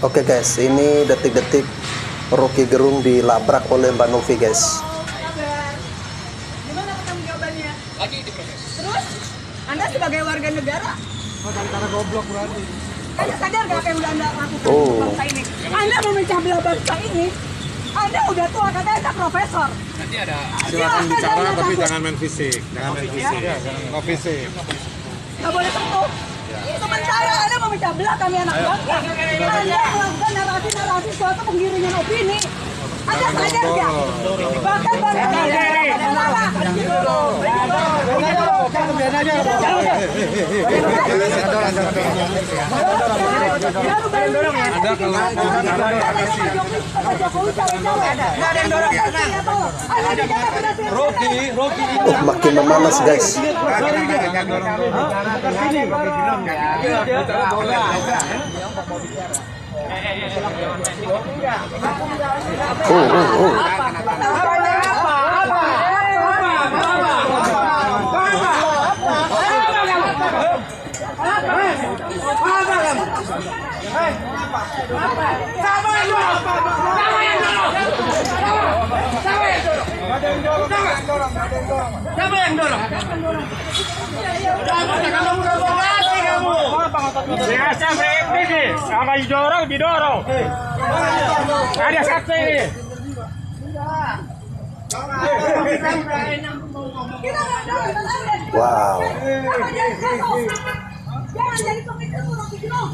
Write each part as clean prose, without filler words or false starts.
Oke guys, ini detik-detik Rocky Gerung dilabrak oleh Mbak Novi guys. Gimana pertanggung jawabannya? Lagi diproses. Terus, Anda sebagai warga negara, Antara goblok berarti. Anda sadar gak apa yang udah Anda lakukan Oh. untuk bangsa ini? Anda memecah belah bangsa ini. Anda udah tua, katanya Anda profesor. Nanti ada Silakan Silakan bicara Anda tapi takut. jangan main fisik. Jangan main fisik. Ya, jangan main fisik. Gak boleh sentuh. Sementara Anda memecah belah kami anak bangsa. Anda melakukan narasi-narasi suatu penggiringan opini. Anda sadar gak? Bahkan bangsa Makin memanas guys. Siapa yang dorong? Biasa ini sama didorong. Ada saksi ini. Wow. Jangan jadi pemimpin Rocky Gerung.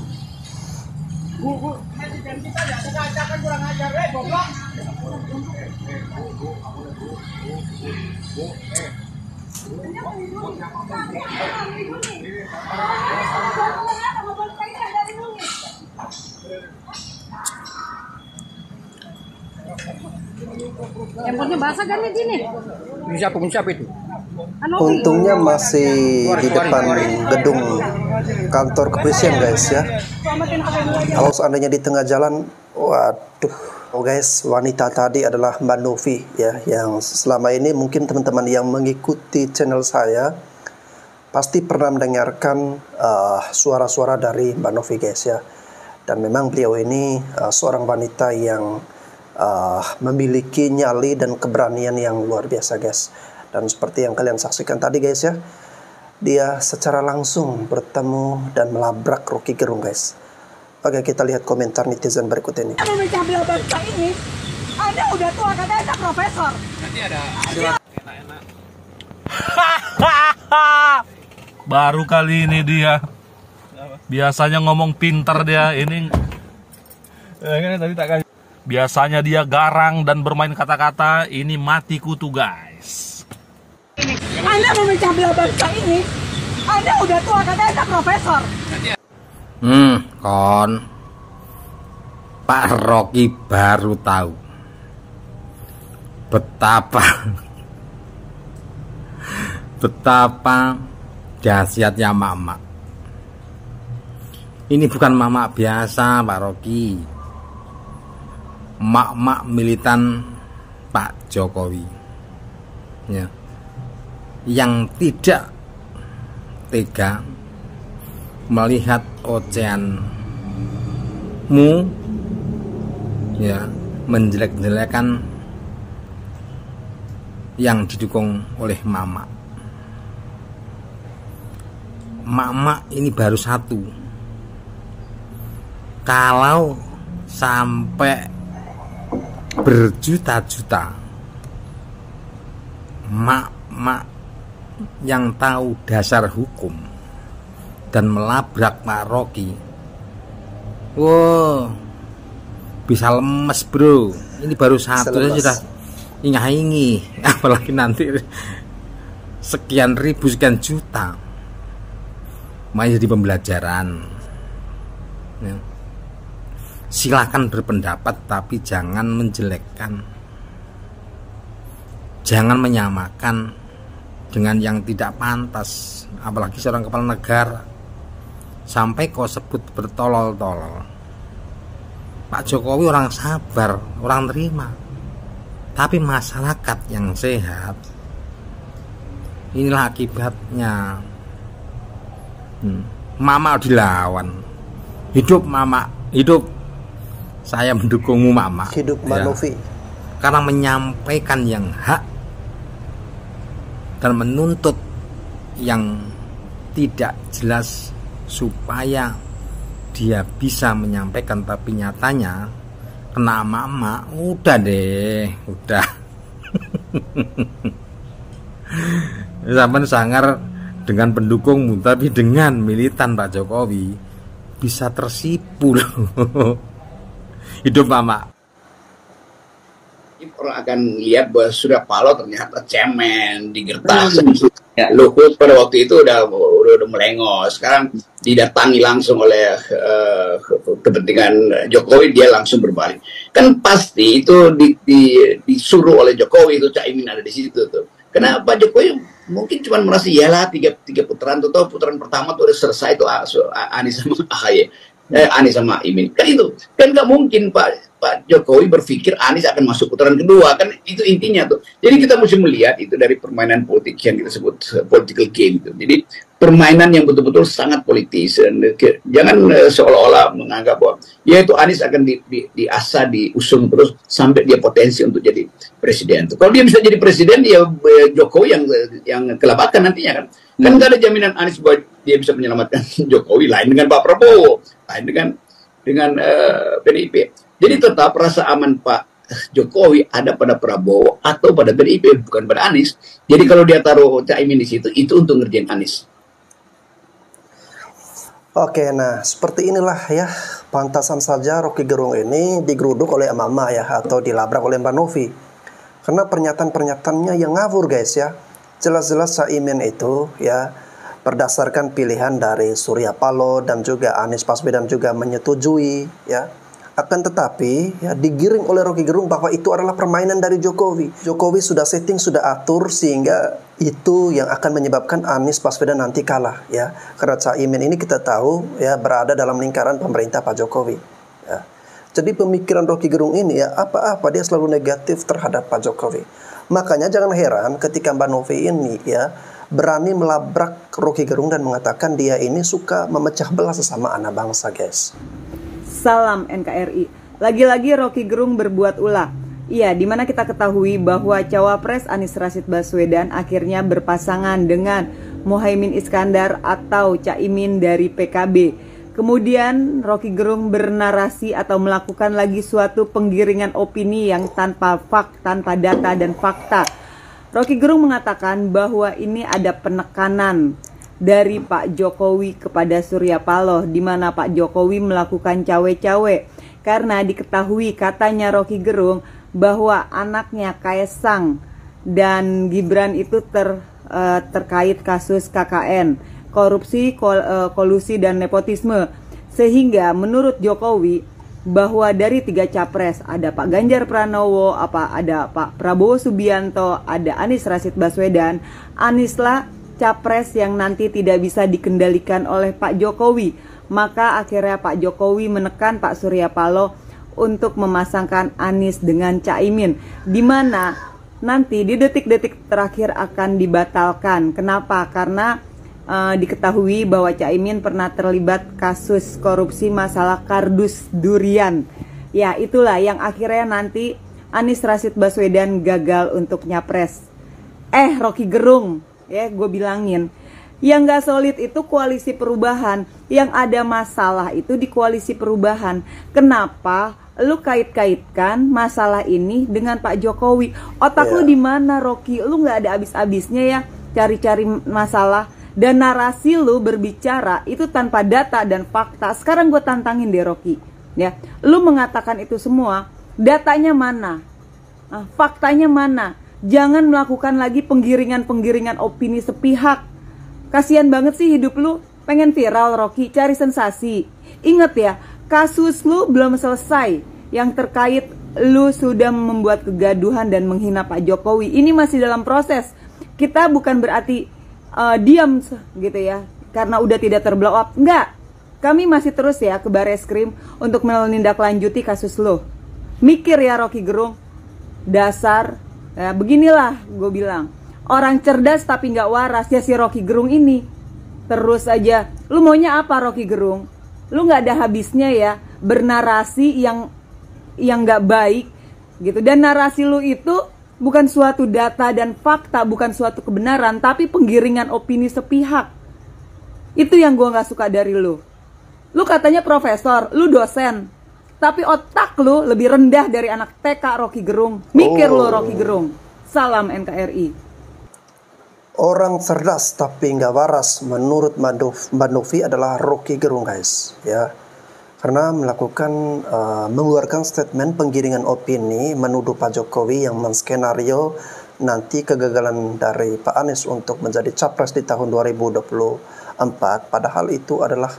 Handphonenya basah kan nih gini? Siapa itu? Untungnya masih di depan gedung kantor kepolisian guys ya. Kalau seandainya di tengah jalan, waduh. Oh guys, wanita tadi adalah Mbak Novi ya, yang selama ini mungkin teman-teman yang mengikuti channel saya pasti pernah mendengarkan suara-suara dari Mbak Novi guys ya. Dan memang beliau ini seorang wanita yang memiliki nyali dan keberanian yang luar biasa guys. Dan seperti yang kalian saksikan tadi guys ya, dia secara langsung bertemu dan melabrak Rocky Gerung guys. Oke, kita lihat komentar netizen berikut ini. Anda memecah belah bangsa ini. Anda udah tua, katanya Anda profesor. Nanti ada enak-enak. Baru kali ini dia. Biasanya ngomong pintar dia, ini biasanya dia garang dan bermain kata-kata. Ini mati kutu guys. Anda memecah belah bangsa ini. Anda udah tua, katanya Anda profesor. Kon Pak Rocky baru tahu betapa dahsyatnya mama. Ini bukan mama biasa Pak Rocky, mak militan Pak Jokowi ya, yang tidak tega melihat ocehanmu ya menjelek-jelekan yang didukung oleh mama. Mama ini baru satu. Kalau sampai berjuta-juta mak yang tahu dasar hukum dan melabrak Pak Rocky, wow, bisa lemes bro. Ini baru satu aja sudah ingah-ingi, apalagi nanti sekian ribu sekian juta. Makanya jadi pembelajaran ya. Silakan berpendapat tapi jangan menjelekkan, jangan menyamakan dengan yang tidak pantas, apalagi seorang kepala negara. Sampai kau sebut bertolol-tolol. Pak Jokowi orang sabar, orang terima. Tapi masyarakat yang sehat, inilah akibatnya. Mama dilawan. Hidup mama, hidup. saya mendukungmu Mama. Hidup Mbak Ya. Novi. Karena menyampaikan yang hak dan menuntut yang tidak jelas supaya dia bisa menyampaikan, tapi nyatanya kena emak-emak. Udah deh, udah. Zaman sangar dengan pendukungmu, tapi dengan militan Pak Jokowi bisa tersipu loh. Hidup Mama. Orang akan lihat bahwa Surya Paloh ternyata cemen, digertas. Ya, Luhut pada waktu itu udah melengos. Sekarang didatangi langsung oleh kepentingan Jokowi, dia langsung berbalik. Kan pasti itu disuruh oleh Jokowi, itu Caimin ada di situ tuh. Kenapa Jokowi mungkin cuma merasa iyalah tiga putaran tuh, putaran pertama tuh udah selesai tuh Anies sama AHY. Anies sama Imin kan itu kan nggak mungkin Pak Jokowi berpikir Anies akan masuk putaran kedua, kan itu intinya tuh. Jadi kita mesti melihat itu dari permainan politik yang kita sebut political game itu. Jadi permainan yang betul-betul sangat politis. Jangan seolah-olah menganggap bahwa ya itu Anies akan diasah, diusung terus sampai dia potensi untuk jadi presiden. Kalau dia bisa jadi presiden, ya Jokowi yang kelabakan nantinya kan. Kan nggak ada jaminan Anies bahwa dia bisa menyelamatkan Jokowi, lain dengan Pak Prabowo, lain dengan PDIP. Jadi tetap rasa aman Pak Jokowi ada pada Prabowo atau pada PDIP, bukan pada Anies. Jadi kalau dia taruh Caimin di situ, itu untuk ngerjain Anies. Oke, nah seperti inilah ya, pantasan saja Rocky Gerung ini digeruduk oleh emak-emak ya, atau dilabrak oleh Mbak Novi. Karena pernyataan-pernyataannya yang ngawur guys ya. Jelas-jelas Caimin itu ya berdasarkan pilihan dari Surya Paloh dan juga Anies Baswedan juga menyetujui ya. Akan tetapi ya digiring oleh Rocky Gerung bahwa itu adalah permainan dari Jokowi. Jokowi sudah setting, sudah atur sehingga itu yang akan menyebabkan Anies Baswedan nanti kalah ya. Karena Caimin ini kita tahu ya berada dalam lingkaran pemerintah Pak Jokowi ya. Jadi pemikiran Rocky Gerung ini ya apa-apa dia selalu negatif terhadap Pak Jokowi. Makanya jangan heran ketika Mbak Novi ini ya berani melabrak Rocky Gerung dan mengatakan dia ini suka memecah belah sesama anak bangsa guys. Salam NKRI. Lagi-lagi Rocky Gerung berbuat ulah. Iya, dimana kita ketahui bahwa Cawapres Anies Rashid Baswedan akhirnya berpasangan dengan Muhaimin Iskandar atau Caimin dari PKB. Kemudian Rocky Gerung bernarasi atau melakukan lagi suatu penggiringan opini yang tanpa tanpa data dan fakta. Rocky Gerung mengatakan bahwa ini ada penekanan dari Pak Jokowi kepada Surya Paloh, di mana Pak Jokowi melakukan cawe-cawe karena diketahui katanya Rocky Gerung bahwa anaknya Kaesang dan Gibran itu terkait kasus KKN, korupsi, kolusi dan nepotisme, sehingga menurut Jokowi bahwa dari 3 capres ada Pak Ganjar Pranowo, ada Pak Prabowo Subianto, ada Anies Rashid Baswedan, Anieslah capres yang nanti tidak bisa dikendalikan oleh Pak Jokowi. Maka akhirnya Pak Jokowi menekan Pak Surya Paloh untuk memasangkan Anies dengan Caimin, di mana nanti di detik-detik terakhir akan dibatalkan. Kenapa? Karena diketahui bahwa Caimin pernah terlibat kasus korupsi masalah kardus durian. Ya, itulah yang akhirnya nanti Anies Rashid Baswedan gagal untuk nyapres. Rocky Gerung, ya gue bilangin, yang gak solid itu koalisi perubahan. Yang ada masalah itu di koalisi perubahan. Kenapa lu kait-kaitkan masalah ini dengan Pak Jokowi? Otak lu di mana, Rocky? Lu gak ada habis-habisnya ya cari-cari masalah. Dan narasi lu berbicara itu tanpa data dan fakta. Sekarang gue tantangin deh Rocky ya. Lu mengatakan itu semua, datanya mana? Faktanya mana? Jangan melakukan lagi penggiringan-penggiringan opini sepihak. Kasian banget sih hidup lu. Pengen viral Rocky, cari sensasi. Ingat ya, kasus lu belum selesai. Yang terkait lu sudah membuat kegaduhan dan menghina Pak Jokowi. Ini masih dalam proses. Kita bukan berarti diam gitu ya karena udah tidak terblow up. Enggak, kami masih terus ya ke Barreskrim untuk menindaklanjuti kasus lo. Mikir ya Rocky Gerung, dasar ya, beginilah gue bilang, orang cerdas tapi nggak waras ya si Rocky Gerung ini. Terus aja, lu maunya apa Rocky Gerung? Lu nggak ada habisnya ya bernarasi yang yang nggak baik gitu. Dan narasi lu itu bukan suatu data dan fakta, bukan suatu kebenaran, tapi penggiringan opini sepihak. Itu yang gue nggak suka dari lu. Lu katanya profesor, lu dosen, tapi otak lu lebih rendah dari anak TK Rocky Gerung. Mikir lu Rocky Gerung. Salam NKRI. Orang cerdas tapi nggak waras menurut Mbak Novi adalah Rocky Gerung, guys, ya. Karena mengeluarkan statement penggiringan opini menuduh Pak Jokowi yang menskenario nanti kegagalan dari Pak Anies untuk menjadi capres di tahun 2024. Padahal itu adalah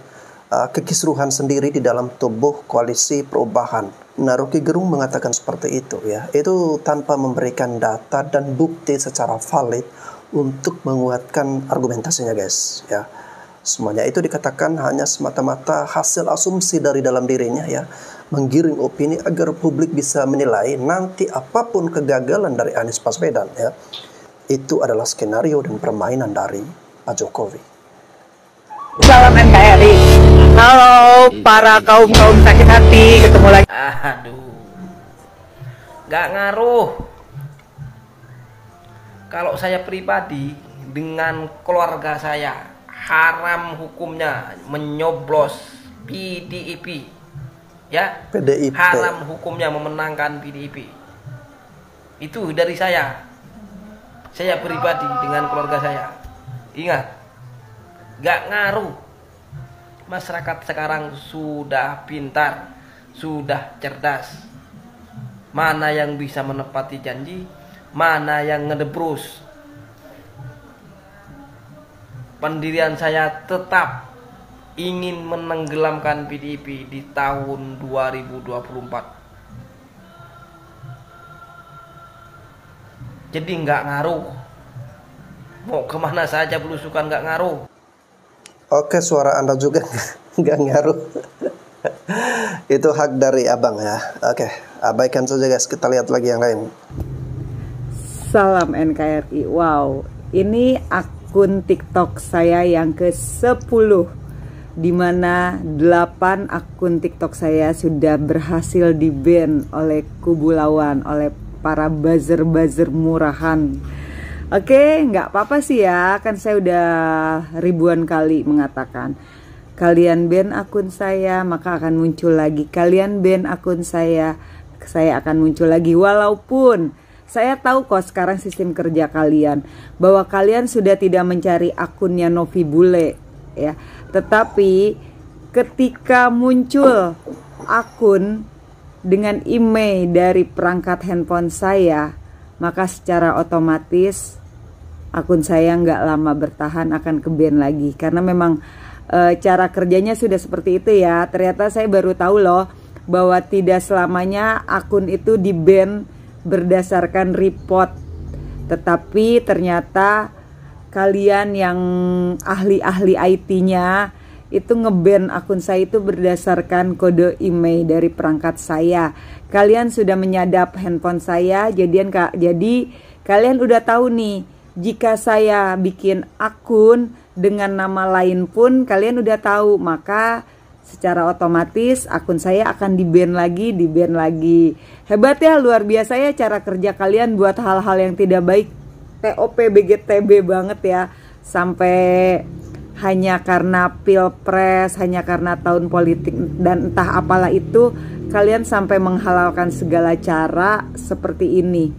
kekisruhan sendiri di dalam tubuh koalisi perubahan. Nah, Rocky Gerung mengatakan seperti itu, ya. Itu tanpa memberikan data dan bukti secara valid untuk menguatkan argumentasinya, guys, ya. Semuanya itu dikatakan hanya semata-mata hasil asumsi dari dalam dirinya, ya, menggiring opini agar publik bisa menilai nanti apapun kegagalan dari Anies Baswedan, ya, itu adalah skenario dan permainan dari Pak Jokowi. Salam NKRI. Halo para kaum sakit hati, ketemu lagi. Aduh, gak ngaruh. Kalau saya pribadi dengan keluarga saya, haram hukumnya menyoblos PDIP, ya. PDIP. Haram hukumnya memenangkan PDIP. Itu dari saya pribadi dengan keluarga saya. Ingat, gak ngaruh. Masyarakat sekarang sudah pintar, sudah cerdas. Mana yang bisa menepati janji, mana yang ngedebrus. Pendirian saya tetap ingin menenggelamkan PDIP di tahun 2024. Jadi nggak ngaruh. Mau kemana saja belusukan nggak ngaruh. Oke, suara Anda juga nggak ngaruh. Itu hak dari abang, ya. Oke, abaikan saja, guys. Kita lihat lagi yang lain. Salam NKRI. Wow, ini akun TikTok saya yang ke-10, dimana 8 akun TikTok saya sudah berhasil di-ban oleh kubu lawan, oleh para buzzer-buzzer murahan. Oke, nggak apa-apa sih ya, kan saya udah ribuan kali mengatakan, kalian ban akun saya maka akan muncul lagi, kalian ban akun saya akan muncul lagi. Walaupun saya tahu kok sekarang sistem kerja kalian, bahwa kalian sudah tidak mencari akunnya Novi Bule, ya. Tetapi ketika muncul akun dengan email dari perangkat handphone saya, maka secara otomatis akun saya nggak lama bertahan akan ke-ban lagi. Karena memang cara kerjanya sudah seperti itu, ya. Ternyata saya baru tahu loh bahwa tidak selamanya akun itu di-ban berdasarkan report, tetapi ternyata kalian yang ahli-ahli IT-nya itu nge-ban akun saya itu berdasarkan kode email dari perangkat saya. Kalian sudah menyadap handphone saya, jadi kalian udah tahu nih, jika saya bikin akun dengan nama lain pun kalian udah tahu, maka secara otomatis akun saya akan di-ban lagi. Hebat ya, luar biasa ya cara kerja kalian buat hal-hal yang tidak baik. TOP BGTB banget ya. Sampai hanya karena pilpres, hanya karena tahun politik dan entah apalah itu, kalian sampai menghalalkan segala cara seperti ini.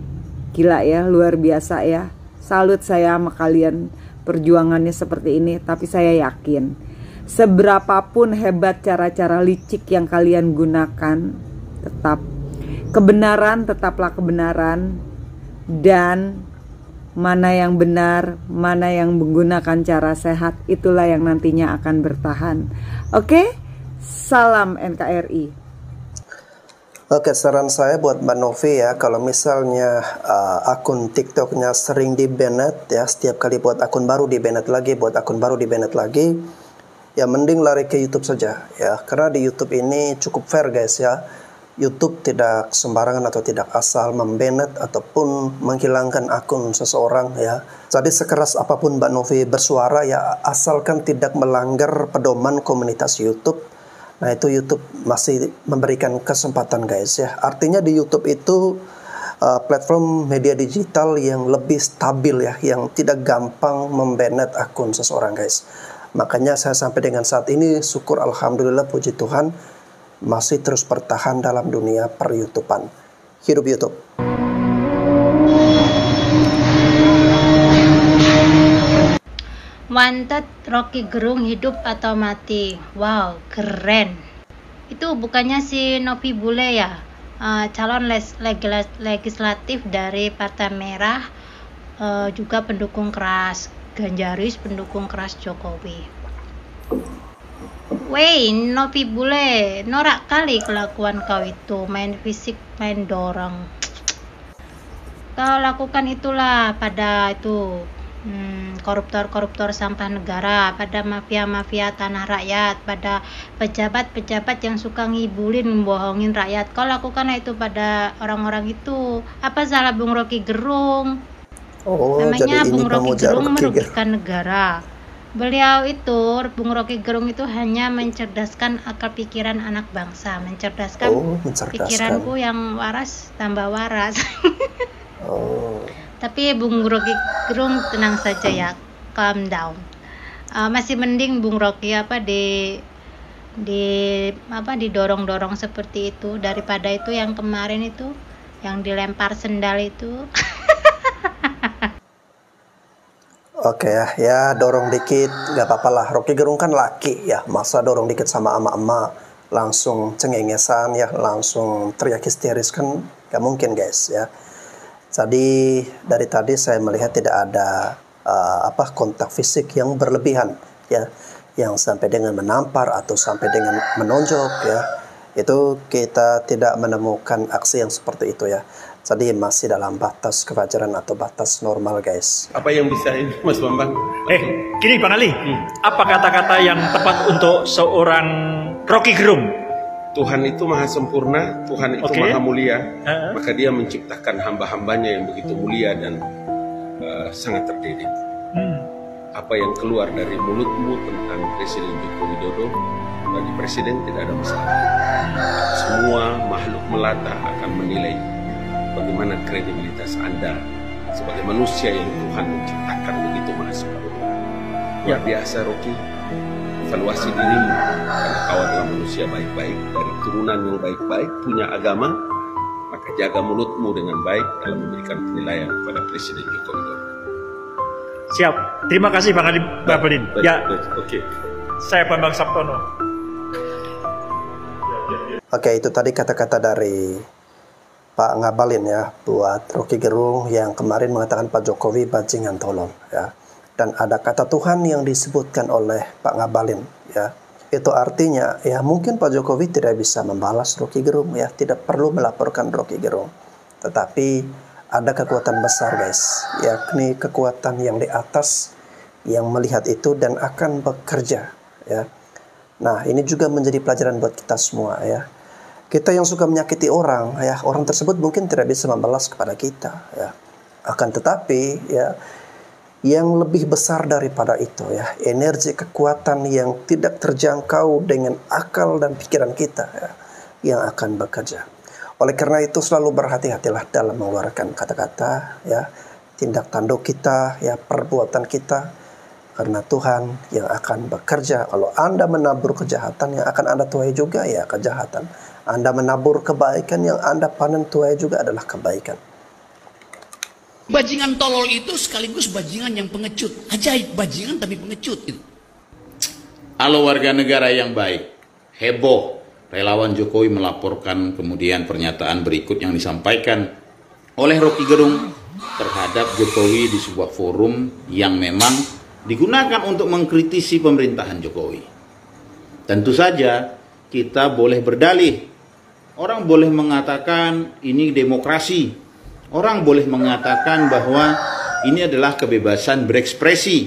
Gila ya, luar biasa ya. Salut saya sama kalian, perjuangannya seperti ini. Tapi saya yakin seberapapun hebat cara-cara licik yang kalian gunakan, tetap kebenaran tetaplah kebenaran. Dan mana yang benar, mana yang menggunakan cara sehat, itulah yang nantinya akan bertahan. Oke, salam NKRI. Oke, saran saya buat Mbak Novi ya, kalau misalnya akun TikToknya sering di-banned ya, setiap kali buat akun baru di-banned lagi, ya mending lari ke YouTube saja ya, karena di YouTube ini cukup fair guys ya. YouTube tidak sembarangan atau tidak asal membanned ataupun menghilangkan akun seseorang ya. Jadi sekeras apapun Mbak Novi bersuara ya, asalkan tidak melanggar pedoman komunitas YouTube, Nah, itu YouTube masih memberikan kesempatan guys ya. Artinya di YouTube itu platform media digital yang lebih stabil ya, yang tidak gampang membanet akun seseorang guys. Makanya saya sampai dengan saat ini syukur alhamdulillah puji Tuhan masih terus bertahan dalam dunia per YouTubean. Hidup YouTube. Wanted Rocky Gerung hidup atau mati. Wow, keren. Itu bukannya si Novi Bule ya? Calon legislatif dari Partai Merah, juga pendukung keras Ganjaris, pendukung keras Jokowi. Wey, Novi Bule, norak kali kelakuan kau itu, main fisik, main dorong. Kau lakukan itulah pada itu koruptor-koruptor sampah negara, pada mafia-mafia tanah rakyat, pada pejabat-pejabat yang suka ngibulin, membohongin rakyat. Kau lakukan itu pada orang-orang itu. Apa salah Bung Rocky Gerung? Namanya Bung Rocky Gerung merugikan negara. Beliau itu, Bung Rocky Gerung itu hanya mencerdaskan akal pikiran anak bangsa, mencerdaskan pikiranku yang waras tambah waras. Tapi Bung Rocky Gerung tenang saja ya, calm down. Masih mending Bung Rocky didorong-dorong seperti itu daripada itu yang kemarin itu yang dilempar sendal itu. Oke ya dorong dikit nggak apa-apa lah. Rocky Gerung kan laki ya, masa dorong dikit sama emak-emak langsung cengengesan ya, langsung teriak histeris kan nggak mungkin guys ya. Jadi dari tadi saya melihat tidak ada kontak fisik yang berlebihan ya, yang sampai dengan menampar atau sampai dengan menonjok ya. Itu kita tidak menemukan aksi yang seperti itu ya. Jadi masih dalam batas kewajaran atau batas normal guys. Apa yang bisa ini Mas Bambang? Gini Bang Ali, apa kata-kata yang tepat untuk seorang Rocky Gerung? Tuhan itu maha sempurna, Tuhan itu maha mulia, maka dia menciptakan hamba-hambanya yang begitu mulia dan sangat terdidik. Apa yang keluar dari mulutmu tentang Presiden Joko Widodo, bagi Presiden tidak ada masalah. Semua makhluk melata akan menilai bagaimana kredibilitas Anda sebagai manusia yang Tuhan menciptakan begitu maha sempurna. Luar biasa Rocky. Evaluasi dirimu, karena kau adalah manusia baik-baik, dari turunan yang baik-baik, punya agama, maka jaga mulutmu dengan baik dalam memberikan penilaian kepada Presiden Joko Widodo. Siap, terima kasih Bang Ali Babelin. Ya, oke. Saya Bambang Saptono. Oke, itu tadi kata-kata dari Pak Ngabalin ya, buat Rocky Gerung yang kemarin mengatakan Pak Jokowi bajingan tolol ya. Dan ada kata Tuhan yang disebutkan oleh Pak Ngabalin ya. Itu artinya ya mungkin Pak Jokowi tidak bisa membalas Rocky Gerung ya, tidak perlu melaporkan Rocky Gerung. Tetapi ada kekuatan besar guys, yakni kekuatan yang di atas yang melihat itu dan akan bekerja ya. Nah, ini juga menjadi pelajaran buat kita semua ya. Kita yang suka menyakiti orang ya, orang tersebut mungkin tidak bisa membalas kepada kita ya. Akan tetapi ya, yang lebih besar daripada itu ya, energi kekuatan yang tidak terjangkau dengan akal dan pikiran kita ya, yang akan bekerja. Oleh karena itu selalu berhati-hatilah dalam mengeluarkan kata-kata ya, tindak tanduk kita ya, perbuatan kita, karena Tuhan yang akan bekerja. Kalau Anda menabur kejahatan, yang akan Anda tuai juga ya kejahatan. Anda menabur kebaikan, yang Anda panen tuai juga adalah kebaikan. Bajingan tolol itu sekaligus bajingan yang pengecut. Ajaib, bajingan tapi pengecut itu. Halo warga negara yang baik. Heboh, relawan Jokowi melaporkan kemudian pernyataan berikut yang disampaikan oleh Rocky Gerung terhadap Jokowi di sebuah forum yang memang digunakan untuk mengkritisi pemerintahan Jokowi. Tentu saja kita boleh berdalih. Orang boleh mengatakan ini demokrasi. Orang boleh mengatakan bahwa ini adalah kebebasan berekspresi.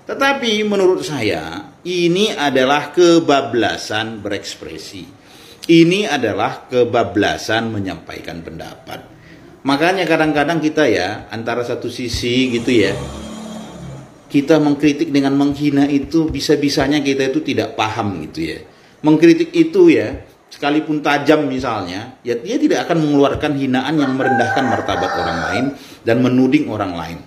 Tetapi menurut saya ini adalah kebablasan berekspresi. Ini adalah kebablasan menyampaikan pendapat. Makanya kadang-kadang kita ya antara satu sisi gitu ya, kita mengkritik dengan menghina itu bisa-bisanya kita itu tidak paham gitu ya. mengkritik itu ya, sekalipun tajam misalnya, ya dia tidak akan mengeluarkan hinaan yang merendahkan martabat orang lain dan menuding orang lain.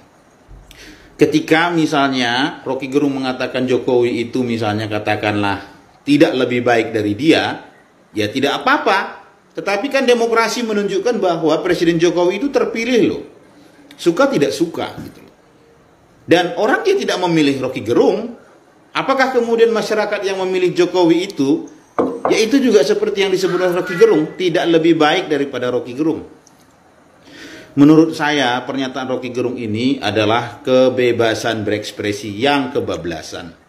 Ketika misalnya Rocky Gerung mengatakan Jokowi itu misalnya katakanlah tidak lebih baik dari dia, ya tidak apa-apa. Tetapi kan demokrasi menunjukkan bahwa Presiden Jokowi itu terpilih loh. Suka tidak suka gitu loh. Dan orang yang tidak memilih Rocky Gerung, apakah kemudian masyarakat yang memilih Jokowi itu, ya itu juga seperti yang disebut oleh Rocky Gerung, tidak lebih baik daripada Rocky Gerung. Menurut saya pernyataan Rocky Gerung ini adalah kebebasan berekspresi yang kebablasan.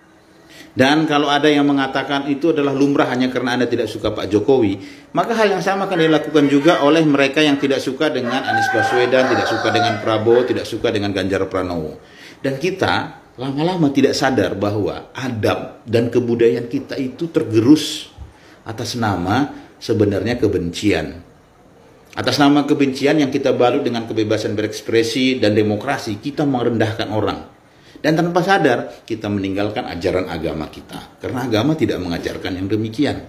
Dan kalau ada yang mengatakan itu adalah lumrah hanya karena Anda tidak suka Pak Jokowi, maka hal yang sama akan dilakukan juga oleh mereka yang tidak suka dengan Anies Baswedan, tidak suka dengan Prabowo, tidak suka dengan Ganjar Pranowo. Dan kita lama-lama tidak sadar bahwa adab dan kebudayaan kita itu tergerus atas nama sebenarnya kebencian. Atas nama kebencian yang kita balut dengan kebebasan berekspresi dan demokrasi, kita merendahkan orang. Dan tanpa sadar, kita meninggalkan ajaran agama kita. Karena agama tidak mengajarkan yang demikian.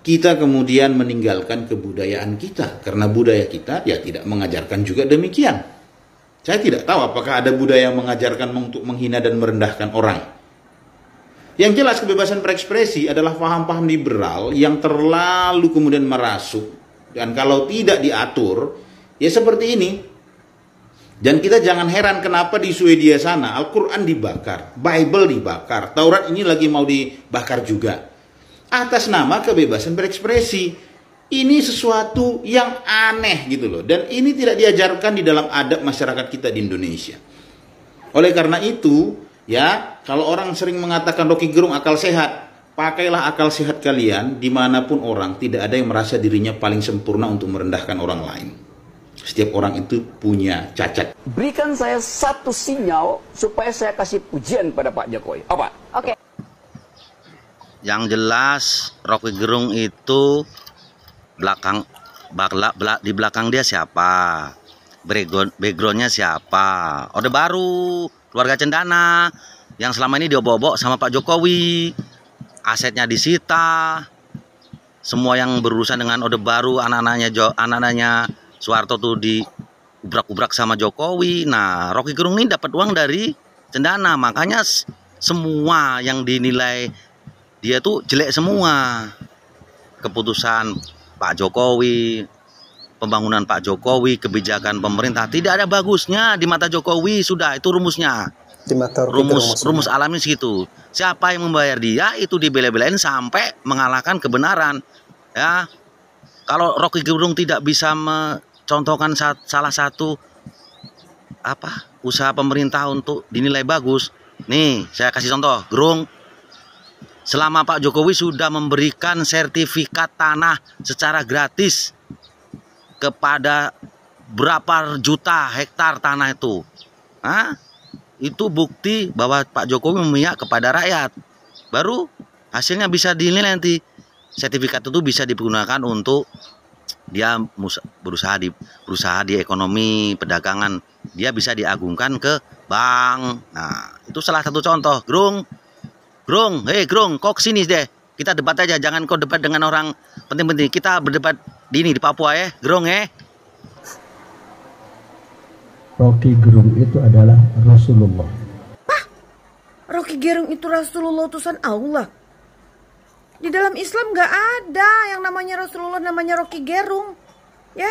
Kita kemudian meninggalkan kebudayaan kita. Karena budaya kita ya tidak mengajarkan juga demikian. Saya tidak tahu apakah ada budaya yang mengajarkan untuk menghina dan merendahkan orang. Yang jelas kebebasan berekspresi adalah paham-paham liberal yang terlalu kemudian merasuk. Dan kalau tidak diatur, ya seperti ini. Dan kita jangan heran kenapa di Swedia sana Al-Quran dibakar, Bible dibakar, Taurat ini lagi mau dibakar juga. Atas nama kebebasan berekspresi. Ini sesuatu yang aneh gitu loh. Dan ini tidak diajarkan di dalam adab masyarakat kita di Indonesia. Oleh karena itu, ya kalau orang sering mengatakan Rocky Gerung akal sehat, pakailah akal sehat kalian dimanapun orang, tidak ada yang merasa dirinya paling sempurna untuk merendahkan orang lain. Setiap orang itu punya cacat. Berikan saya satu sinyal supaya saya kasih pujian pada Pak Jokowi. Apa? Oke. Yang jelas Rocky Gerung itu di belakang dia siapa? Backgroundnya siapa? Orde Baru, keluarga Cendana yang selama ini diobok-obok sama Pak Jokowi. Asetnya disita. Semua yang berurusan dengan Orde Baru, anak-anaknya Soeharto tuh diubrak-ubrak sama Jokowi. Nah, Rocky Gerung ini dapat uang dari Cendana. Makanya semua yang dinilai dia tuh jelek semua. Keputusan Pak Jokowi, pembangunan Pak Jokowi, kebijakan pemerintah tidak ada bagusnya di mata Jokowi. Sudah, itu rumusnya. Di mata rumus alamnya segitu. Siapa yang membayar dia itu dibela-belain sampai mengalahkan kebenaran. Ya. Kalau Rocky Gerung tidak bisa contohkan salah satu usaha pemerintah untuk dinilai bagus. Nih, saya kasih contoh. Gerung, selama Pak Jokowi sudah memberikan sertifikat tanah secara gratis kepada berapa juta hektar tanah itu. Itu bukti bahwa Pak Jokowi memihak kepada rakyat. Baru hasilnya bisa dinilai nanti. Sertifikat itu bisa digunakan untuk dia berusaha di ekonomi perdagangan, dia bisa diagungkan ke bank. Nah, itu salah satu contoh. Gerung, kok sini deh, kita debat aja, jangan kau debat dengan orang penting-penting. Kita berdebat di Papua ya, Gerung ya. Rocky Gerung itu adalah Rasulullah. Rocky Gerung itu Rasulullah utusan Allah. Di dalam Islam nggak ada yang namanya Rasulullah, namanya Rocky Gerung, ya.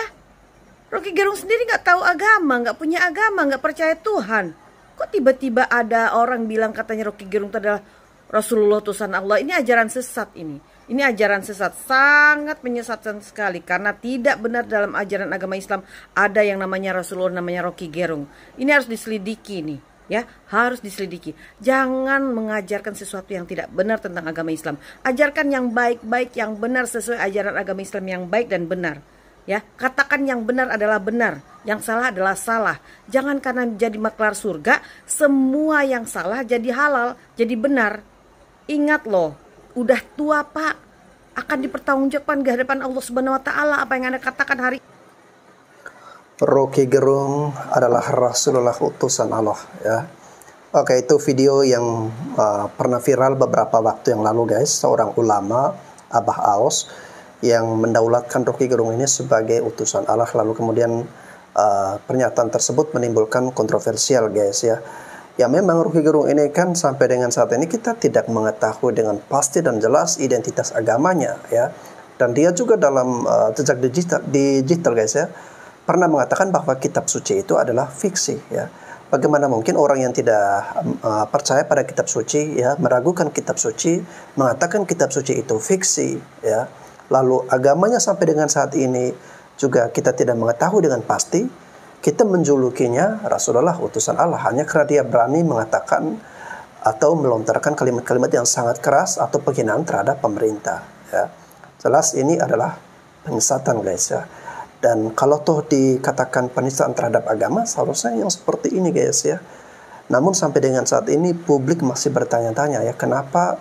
Rocky Gerung sendiri nggak tahu agama, nggak punya agama, nggak percaya Tuhan. Kok tiba-tiba ada orang bilang katanya Rocky Gerung itu adalah Rasulullah utusan Allah? Ini ajaran sesat ini. Ini ajaran sesat, sangat menyesatkan sekali karena tidak benar dalam ajaran agama Islam ada yang namanya Rasulullah, namanya Rocky Gerung. Ini harus diselidiki nih. Ya, harus diselidiki. Jangan mengajarkan sesuatu yang tidak benar tentang agama Islam. Ajarkan yang baik-baik, yang benar sesuai ajaran agama Islam yang baik dan benar. Ya, katakan yang benar adalah benar, yang salah adalah salah. Jangan karena jadi maklar surga, semua yang salah jadi halal, jadi benar. Ingat loh, udah tua Pak, akan dipertanggungjawabkan di hadapan Allah Subhanahu wa taala apa yang Anda katakan hari. Rocky Gerung adalah Rasulullah utusan Allah, ya. Oke, itu video yang pernah viral beberapa waktu yang lalu, guys. Seorang ulama Abah Aos yang mendaulatkan Rocky Gerung ini sebagai utusan Allah. Lalu kemudian pernyataan tersebut menimbulkan kontroversial guys ya. Ya memang Rocky Gerung ini kan sampai dengan saat ini kita tidak mengetahui dengan pasti dan jelas identitas agamanya ya. Dan dia juga dalam jejak digital guys ya, pernah mengatakan bahwa kitab suci itu adalah fiksi ya. Bagaimana mungkin orang yang tidak percaya pada kitab suci ya, meragukan kitab suci, mengatakan kitab suci itu fiksi ya. Lalu agamanya sampai dengan saat ini juga kita tidak mengetahui dengan pasti. Kita menjulukinya Rasulullah utusan Allah hanya karena dia berani mengatakan atau melontarkan kalimat-kalimat yang sangat keras atau penghinaan terhadap pemerintah ya. Jelas ini adalah penyesatan guys ya. Dan kalau toh dikatakan penistaan terhadap agama, seharusnya yang seperti ini guys ya. Namun sampai dengan saat ini publik masih bertanya-tanya ya, kenapa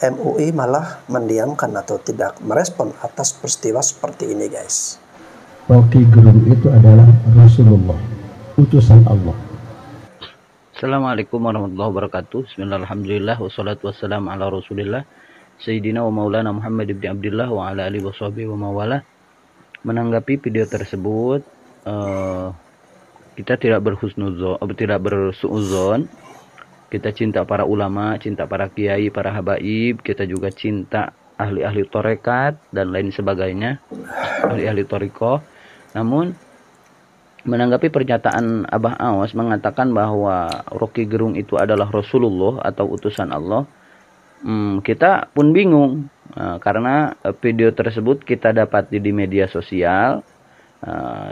MUI malah mendiamkan atau tidak merespon atas peristiwa seperti ini guys. Rocky Gerung itu adalah Rasulullah, utusan Allah. Assalamualaikum warahmatullahi wabarakatuh. Bismillahirrahmanirrahim. Wassalatu wassalamu ala Rasulillah Sayyidina wa Maulana Muhammad ibn Abdullah wa ala alihi washabihi wa mawala. Menanggapi video tersebut, kita tidak bersuudzon. Kita cinta para ulama, cinta para kiai, para habaib. Kita juga cinta ahli-ahli torekat dan lain sebagainya, ahli-ahli toriko. Namun menanggapi pernyataan Abah Aos mengatakan bahwa Rocky Gerung itu adalah Rasulullah atau utusan Allah, kita pun bingung karena video tersebut kita dapati di media sosial,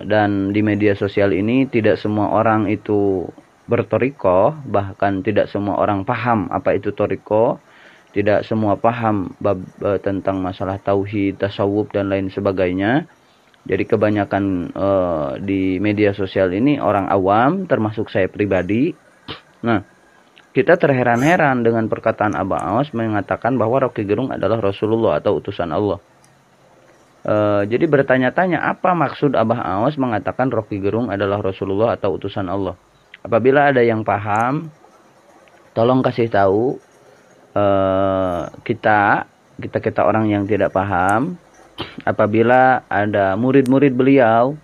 dan di media sosial ini tidak semua orang itu bertoriko, bahkan tidak semua orang paham apa itu toriko, tidak semua paham tentang masalah tauhid, tasawuf dan lain sebagainya. Jadi kebanyakan di media sosial ini orang awam, termasuk saya pribadi. Nah, kita terheran-heran dengan perkataan Abah Aos mengatakan bahwa Rocky Gerung adalah Rasulullah atau utusan Allah. Jadi bertanya-tanya apa maksud Abah Aos mengatakan Rocky Gerung adalah Rasulullah atau utusan Allah. Apabila ada yang paham, tolong kasih tahu kita orang yang tidak paham. Apabila ada murid-murid beliau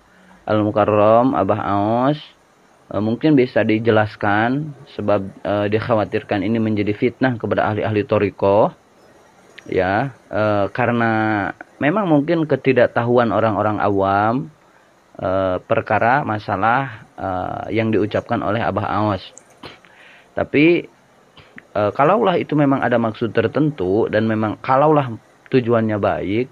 Al-Mukarram Abah Aos, mungkin bisa dijelaskan, sebab dikhawatirkan ini menjadi fitnah kepada ahli-ahli toriko ya, karena memang mungkin ketidaktahuan orang-orang awam perkara masalah yang diucapkan oleh Abah Aos. Tapi kalaulah itu memang ada maksud tertentu dan memang kalaulah tujuannya baik,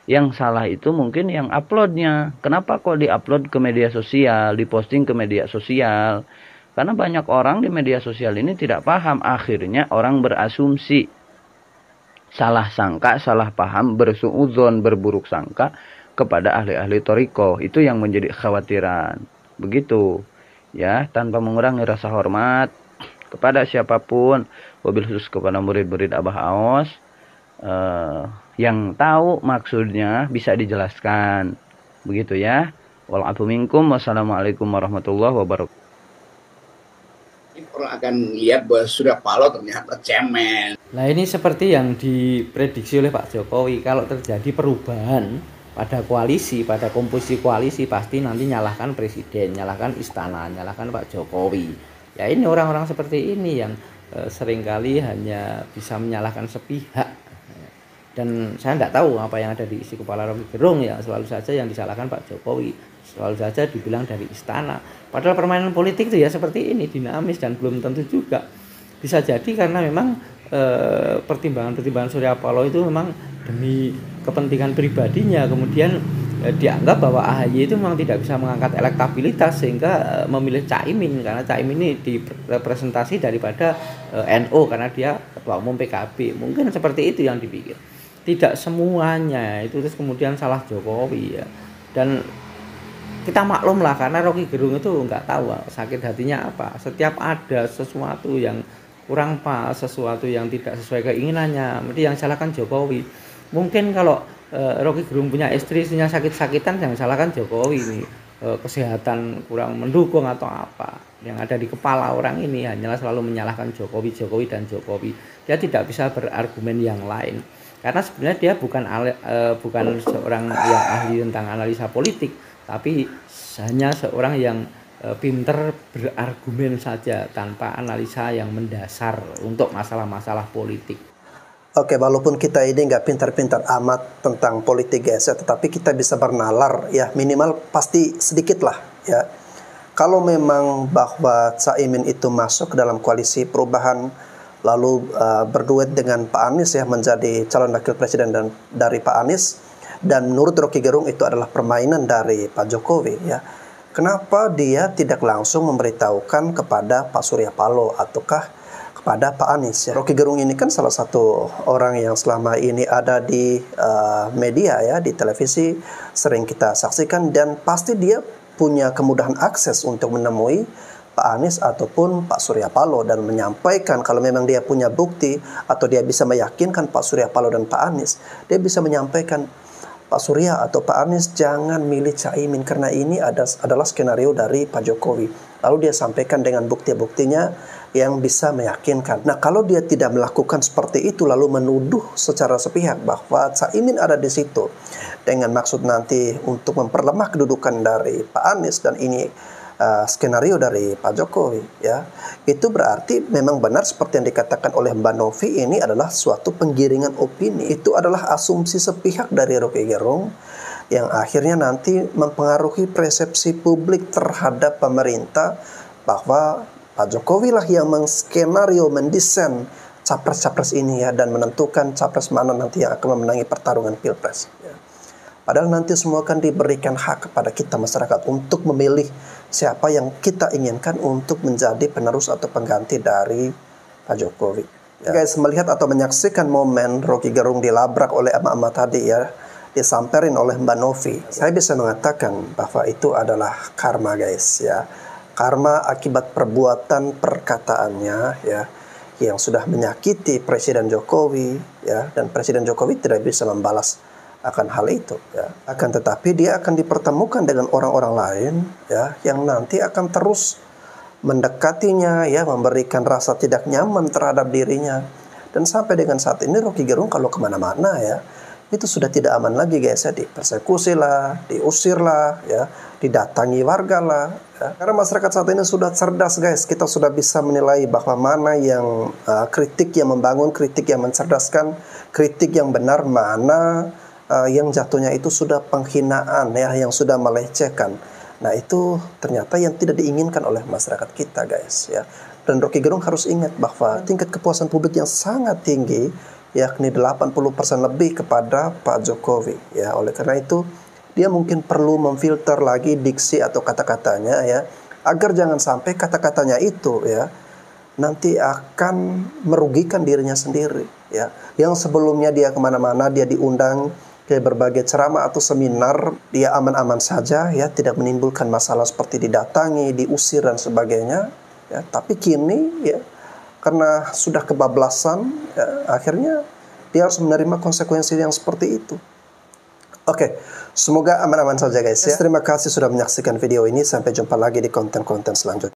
yang salah itu mungkin yang uploadnya. Kenapa kok diupload ke media sosial, diposting ke media sosial? Karena banyak orang di media sosial ini tidak paham. Akhirnya orang berasumsi, salah sangka, salah paham, bersuudzon, berburuk sangka kepada ahli-ahli toriko. Itu yang menjadi kekhawatiran. Begitu ya, tanpa mengurangi rasa hormat kepada siapapun, wabil khusus kepada murid-murid Abah Aos. Yang tahu maksudnya bisa dijelaskan, begitu ya. Wal afu minkum. Wassalamualaikum warahmatullahi wabarakatuh. Orang akan lihat bahwa Surya Paloh ternyata cemen. Nah, ini seperti yang diprediksi oleh Pak Jokowi, kalau terjadi perubahan pada koalisi, pada komposisi koalisi, pasti nanti nyalahkan presiden, nyalahkan istana, nyalahkan Pak Jokowi. Ya ini orang-orang seperti ini yang seringkali hanya bisa menyalahkan sepihak. Dan saya nggak tahu apa yang ada di isi kepala Rocky Gerung ya, selalu saja yang disalahkan Pak Jokowi, selalu saja dibilang dari istana. Padahal permainan politik itu ya seperti ini, dinamis dan belum tentu juga. Bisa jadi karena memang pertimbangan-pertimbangan Surya Paloh itu memang demi kepentingan pribadinya, kemudian dianggap bahwa AHY itu memang tidak bisa mengangkat elektabilitas sehingga memilih Caimin, karena Caimin ini direpresentasi daripada NU karena dia ketua umum PKB. Mungkin seperti itu yang dipikir. Tidak semuanya itu terus kemudian salah Jokowi ya. Dan kita maklum lah karena Rocky Gerung itu nggak tahu sakit hatinya apa. Setiap ada sesuatu yang kurang pas, sesuatu yang tidak sesuai keinginannya, mesti yang salahkan Jokowi. Mungkin kalau Rocky Gerung punya istri, istrinya sakit-sakitan, yang salahkan Jokowi ini. Kesehatan kurang mendukung atau apa. Yang ada di kepala orang ini hanyalah selalu menyalahkan Jokowi dan Jokowi. Dia tidak bisa berargumen yang lain. Karena sebenarnya dia bukan seorang yang ahli tentang analisa politik, tapi hanya seorang yang pinter berargumen saja tanpa analisa yang mendasar untuk masalah-masalah politik. Oke, walaupun kita ini nggak pintar-pintar amat tentang politik guys ya, tetapi kita bisa bernalar ya, minimal pasti sedikit lah ya. Kalau memang bahwa Caimin itu masuk ke dalam koalisi perubahan, lalu berduet dengan Pak Anies ya, menjadi calon wakil presiden dari Pak Anies, dan menurut Rocky Gerung itu adalah permainan dari Pak Jokowi ya. Kenapa dia tidak langsung memberitahukan kepada Pak Surya Paloh ataukah kepada Pak Anies ya? Rocky Gerung ini kan salah satu orang yang selama ini ada di media ya, di televisi sering kita saksikan, dan pasti dia punya kemudahan akses untuk menemui Pak Anies ataupun Pak Surya Paloh dan menyampaikan kalau memang dia punya bukti atau dia bisa meyakinkan Pak Surya Paloh dan Pak Anies, dia bisa menyampaikan, Pak Surya atau Pak Anies jangan milih Caimin karena ini adalah skenario dari Pak Jokowi. Lalu dia sampaikan dengan bukti-buktinya yang bisa meyakinkan. Nah, kalau dia tidak melakukan seperti itu lalu menuduh secara sepihak bahwa Caimin ada di situ dengan maksud nanti untuk memperlemah kedudukan dari Pak Anies dan ini skenario dari Pak Jokowi ya, itu berarti memang benar seperti yang dikatakan oleh Mbak Novi, ini adalah suatu penggiringan opini. Itu adalah asumsi sepihak dari Rocky Gerung yang akhirnya nanti mempengaruhi persepsi publik terhadap pemerintah bahwa Pak Jokowi lah yang menskenario, mendesain capres-capres ini ya, dan menentukan capres mana nanti yang akan memenangi pertarungan pilpres ya. Padahal nanti semua akan diberikan hak kepada kita masyarakat untuk memilih siapa yang kita inginkan untuk menjadi penerus atau pengganti dari Pak Jokowi. Ya. Guys, melihat atau menyaksikan momen Rocky Gerung dilabrak oleh emak-emak tadi ya, disamperin oleh Mbak Novi, saya bisa mengatakan bahwa itu adalah karma guys ya. Karma akibat perbuatan perkataannya ya, yang sudah menyakiti Presiden Jokowi ya, dan Presiden Jokowi tidak bisa membalas akan hal itu ya. Akan tetapi dia akan dipertemukan dengan orang-orang lain ya, yang nanti akan terus mendekatinya ya, memberikan rasa tidak nyaman terhadap dirinya. Dan sampai dengan saat ini Rocky Gerung kalau kemana-mana ya, itu sudah tidak aman lagi guys ya, dipersekusi lah, diusir lah ya, didatangi warga lah ya. Karena masyarakat saat ini sudah cerdas guys, kita sudah bisa menilai bahwa mana yang kritik yang membangun, kritik yang mencerdaskan, kritik yang benar, mana yang jatuhnya itu sudah penghinaan ya, yang sudah melecehkan. Nah, itu ternyata yang tidak diinginkan oleh masyarakat kita guys ya. Dan Rocky Gerung harus ingat bahwa tingkat kepuasan publik yang sangat tinggi, yakni 80% lebih kepada Pak Jokowi ya. Oleh karena itu dia mungkin perlu memfilter lagi diksi atau kata-katanya ya, agar jangan sampai kata-katanya itu ya nanti akan merugikan dirinya sendiri ya. Yang sebelumnya dia kemana-mana, dia diundang ke berbagai ceramah atau seminar, dia aman-aman saja ya, tidak menimbulkan masalah seperti didatangi, diusir dan sebagainya ya. Tapi kini ya, karena sudah kebablasan ya, akhirnya dia harus menerima konsekuensi yang seperti itu. Oke, semoga aman-aman saja guys ya. Terima kasih sudah menyaksikan video ini, sampai jumpa lagi di konten-konten selanjutnya.